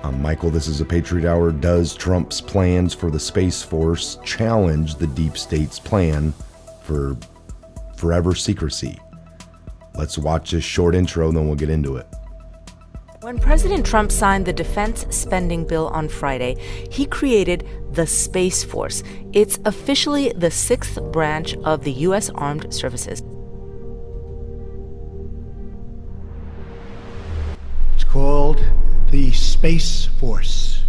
I'm Michael, this is a Patriot Hour. Does Trump's plans for the Space Force challenge the deep state's plan for forever secrecy? Let's watch this short intro, then we'll get into it. When President Trump signed the defense spending bill on Friday, he created the Space Force. It's officially the sixth branch of the U.S. Armed Services. It's called the Space Force.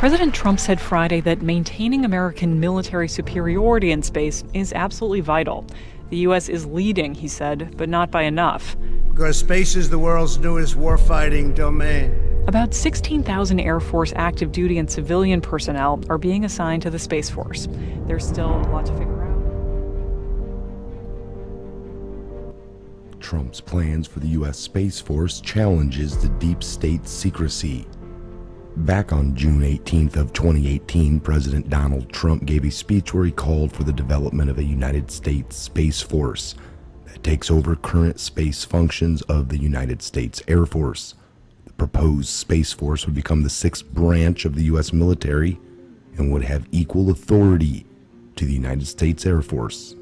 President Trump said Friday that maintaining American military superiority in space is absolutely vital. The U.S. is leading, he said, but not by enough. Because space is the world's newest warfighting domain. About 16,000 Air Force active duty and civilian personnel are being assigned to the Space Force. There's still a lot to figure out. Trump's plans for the U.S. Space Force challenges the deep state's secrecy. Back on June 18th of 2018, President Donald Trump gave a speech where he called for the development of a United States Space Force that takes over current space functions of the United States Air Force. The proposed Space Force would become the sixth branch of the U.S. military and would have equal authority to the United States Air Force.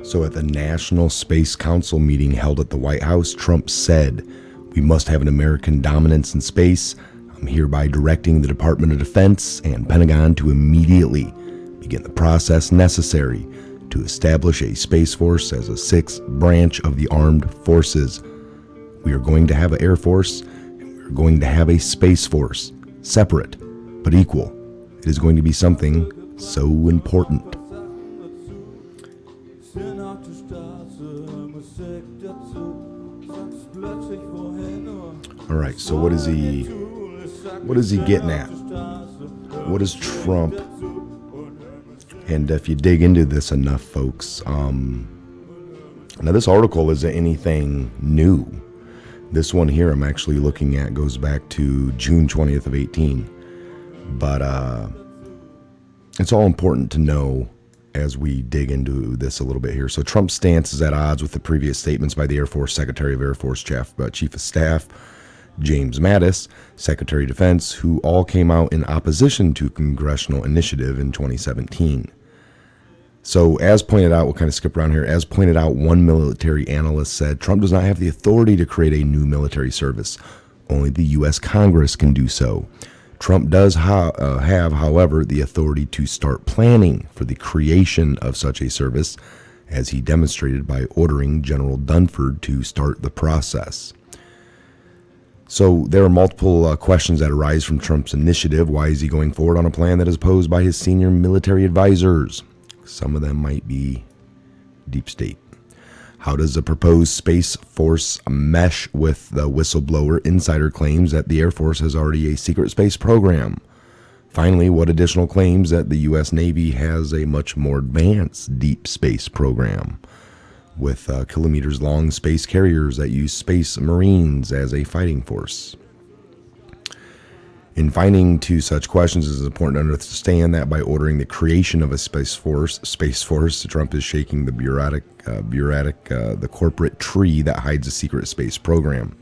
So at the National Space Council meeting held at the White House, Trump said, "We must have an American dominance in space. I'm hereby directing the Department of Defense and Pentagon to immediately begin the process necessary to establish a Space Force as a sixth branch of the armed forces. We are going to have an Air Force, and we are going to have a Space Force, separate but equal. It is going to be something so important." All right, so what is he getting at? What is Trump? And if you dig into this enough, folks, now this article isn't anything new. This one here I'm actually looking at goes back to June 20th of 18. But it's all important to know as we dig into this a little bit here. So Trump's stance is at odds with the previous statements by the Air Force Secretary of Air Force Chief of Staff James Mattis, Secretary of Defense, who all came out in opposition to congressional initiative in 2017. So as pointed out, we'll kind of skip around here. As pointed out, one military analyst said Trump does not have the authority to create a new military service. Only the U.S. Congress can do so. Trump does have, however, the authority to start planning for the creation of such a service, as he demonstrated by ordering General Dunford to start the process. So there are multiple questions that arise from Trump's initiative. Why is he going forward on a plan that is opposed by his senior military advisors? Some of them might be deep state. How does the proposed Space Force mesh with the whistleblower insider claims that the Air Force has already a secret space program? Finally, what additional claims that the U.S. Navy has a much more advanced deep space program with kilometers-long space carriers that use space marines as a fighting force? In finding to such questions, it is important to understand that by ordering the creation of a Space Force, Trump is shaking the corporate tree that hides a secret space program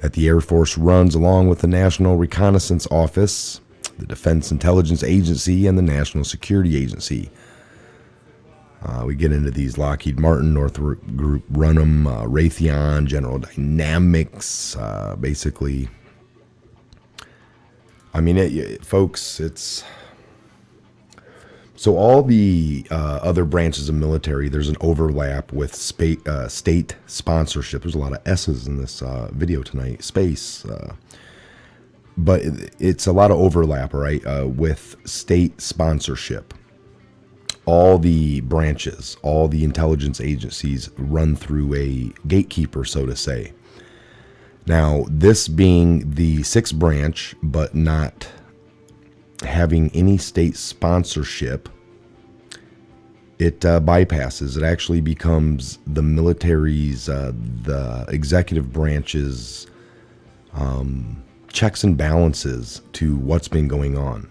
that the Air Force runs along with the National Reconnaissance Office, the Defense Intelligence Agency, and the National Security Agency. We get into these: Lockheed Martin, Northrop Group, Runham, Raytheon, General Dynamics, basically. I mean, folks, it's... So all the other branches of military, there's an overlap with state sponsorship. There's a lot of S's in this video tonight, space. But it's a lot of overlap, right, with state sponsorship. All the branches, all the intelligence agencies run through a gatekeeper, so to say. Now, this being the sixth branch, but not having any state sponsorship, it bypasses. It actually becomes the military's, the executive branch's checks and balances to what's been going on.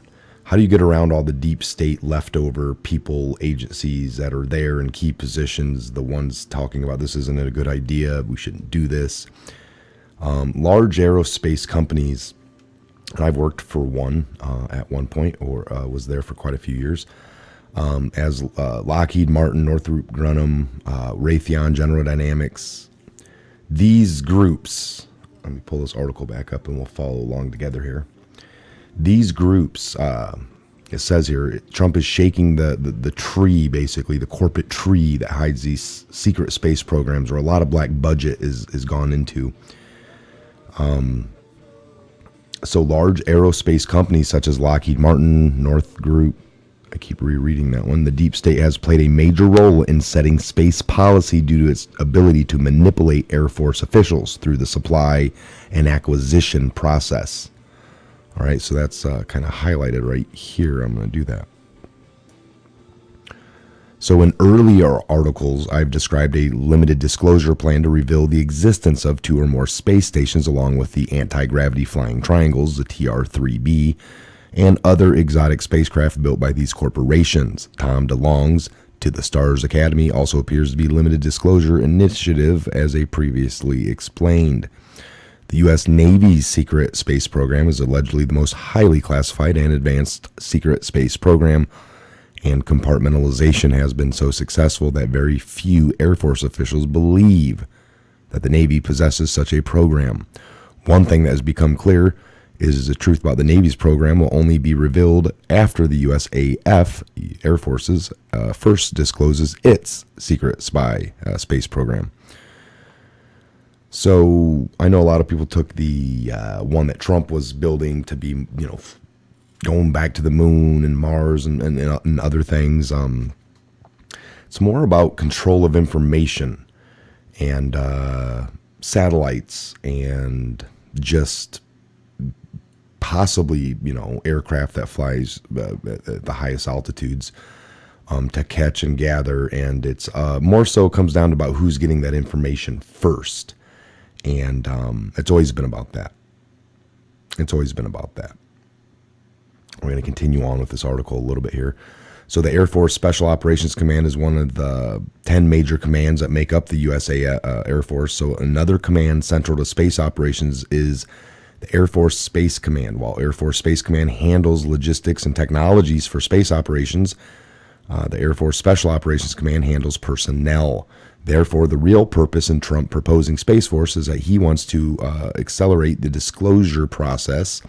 how do you get around all the deep state leftover people, agencies that are there in key positions, the ones talking about this isn't a good idea, we shouldn't do this. Large aerospace companies, and I've worked for one at one point, or was there for quite a few years, as Lockheed Martin, Northrop Grumman, Raytheon, General Dynamics. These groups, let me pull this article back up and we'll follow along together here. These groups, it says here, Trump is shaking the tree, basically, the corporate tree that hides these secret space programs, where a lot of black budget is gone into. So large aerospace companies such as Lockheed Martin, North Group, I keep rereading that one. The deep state has played a major role in setting space policy due to its ability to manipulate Air Force officials through the supply and acquisition process. All right, so that's kind of highlighted right here. I'm going to do that. So in earlier articles, I've described a limited disclosure plan to reveal the existence of 2 or more space stations, along with the anti-gravity flying triangles, the TR-3B, and other exotic spacecraft built by these corporations. Tom DeLonge's To the Stars Academy also appears to be a limited disclosure initiative, as I previously explained. The U.S. Navy's secret space program is allegedly the most highly classified and advanced secret space program, and compartmentalization has been so successful that very few Air Force officials believe that the Navy possesses such a program. One thing that has become clear is the truth about the Navy's program will only be revealed after the USAF, Air Force's, first discloses its secret space program. So I know a lot of people took the one that Trump was building to be, going back to the moon and Mars and other things. It's more about control of information and satellites and just possibly, aircraft that flies at the highest altitudes to catch and gather. And it's more so comes down to about who's getting that information first. And it's always been about that. It's always been about that. We're going to continue on with this article a little bit here. So the Air Force Special Operations Command is one of the 10 major commands that make up the USA Air Force. So another command central to space operations is the Air Force Space Command. While Air Force Space Command handles logistics and technologies for space operations, the Air Force Special Operations Command handles personnel. Therefore, the real purpose in Trump proposing Space Force is that he wants to accelerate the disclosure process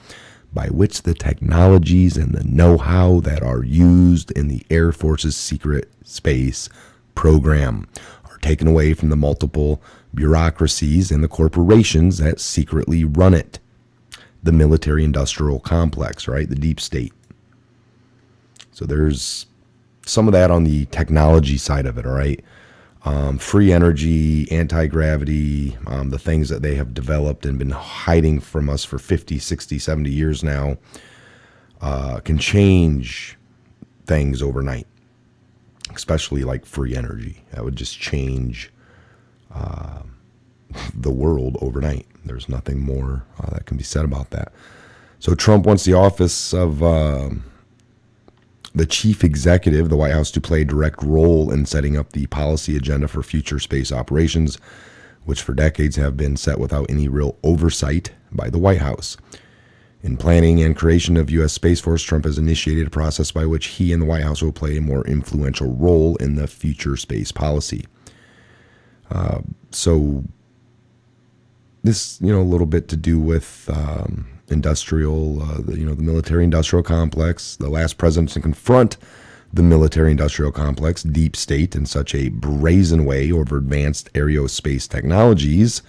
by which the technologies and the know-how that are used in the Air Force's secret space program are taken away from the multiple bureaucracies and the corporations that secretly run it. The military-industrial complex, right? The deep state. So there's some of that on the technology side of it, all right? Free energy, anti-gravity, the things that they have developed and been hiding from us for 50, 60, 70 years now, can change things overnight, especially like free energy. That would just change the world overnight. There's nothing more that can be said about that. So Trump wants the office of the chief executive, the White House, to play a direct role in setting up the policy agenda for future space operations, which for decades have been set without any real oversight by the White House. In planning and creation of U.S. Space Force, Trump has initiated a process by which he and the White House will play a more influential role in the future space policy. So this, a little bit to do with industrial, the military-industrial complex. The last president to confront the military-industrial complex, deep state, in such a brazen way over advanced aerospace technologies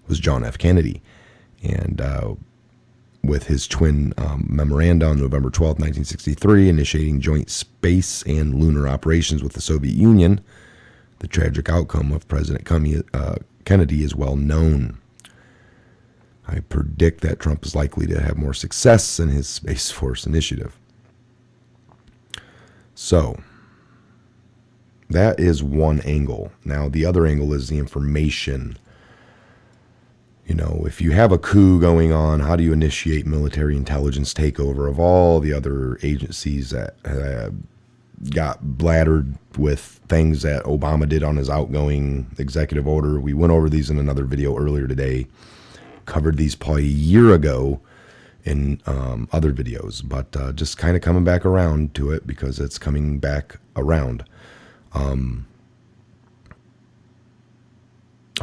was John F. Kennedy. And with his twin memoranda on November 12, 1963, initiating joint space and lunar operations with the Soviet Union, the tragic outcome of President Kennedy is well known. I predict that Trump is likely to have more success in his Space Force initiative. So, that is one angle. Now, the other angle is the information. You know, if you have a coup going on, how do you initiate military intelligence takeover of all the other agencies that got bladdered with things that Obama did on his outgoing executive order? We went over these in another video earlier today, covered these probably a year ago in other videos, but just kind of coming back around to it because it's coming back around. How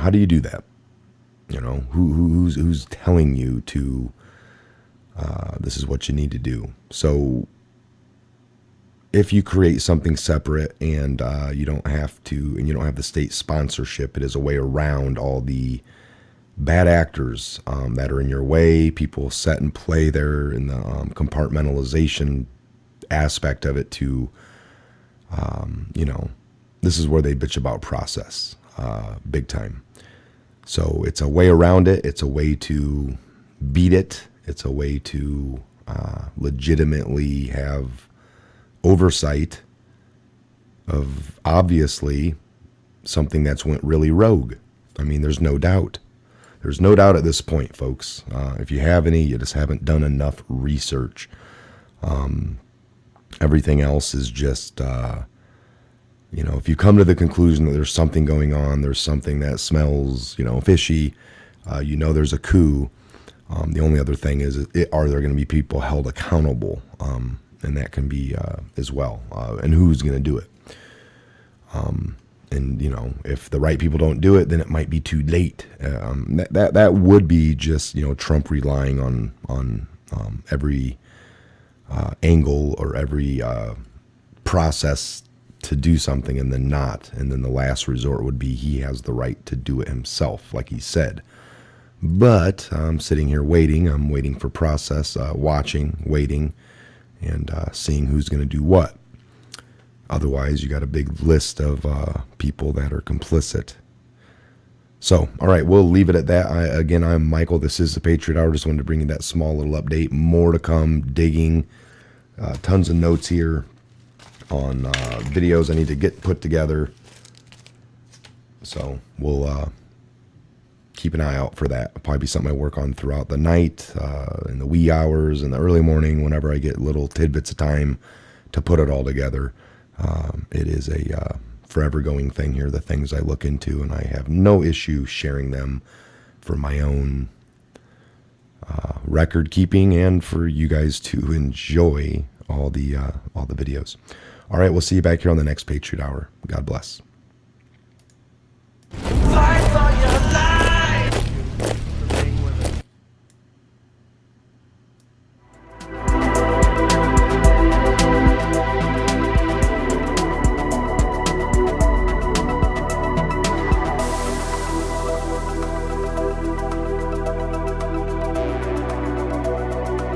do you do that? You know, who's telling you to, this is what you need to do. So if you create something separate and you don't have to, and you don't have the state sponsorship, it is a way around all the bad actors that are in your way. People set and play there in the compartmentalization aspect of it to, you know, this is where they bitch about process big time. So it's a way around it. It's a way to beat it. It's a way to legitimately have oversight of obviously something that's went really rogue. I mean, there's no doubt. There's no doubt at this point, folks. If you have any, you just haven't done enough research. Everything else is just, you know, if you come to the conclusion that there's something going on, there's something that smells, you know, fishy, you know there's a coup. The only other thing is, are there going to be people held accountable? And that can be as well. And who's going to do it? And, you know, if the right people don't do it, then it might be too late. That would be just, you know, Trump relying on every angle or every process to do something and then not. And then the last resort would be he has the right to do it himself, like he said. But I'm sitting here waiting. I'm waiting for process, watching, waiting, and seeing who's going to do what. Otherwise, you got a big list of people that are complicit. So, all right, we'll leave it at that. Again, I'm Michael. This is the Patriot Hour. Just wanted to bring you that small little update. More to come, digging, tons of notes here on videos I need to get put together. So we'll keep an eye out for that. It'll probably be something I work on throughout the night, in the wee hours, in the early morning, whenever I get little tidbits of time to put it all together. It is a forever going thing here, the things I look into, and I have no issue sharing them for my own record keeping and for you guys to enjoy all the videos. All right, we'll see you back here on the next Patriot Hour. God bless.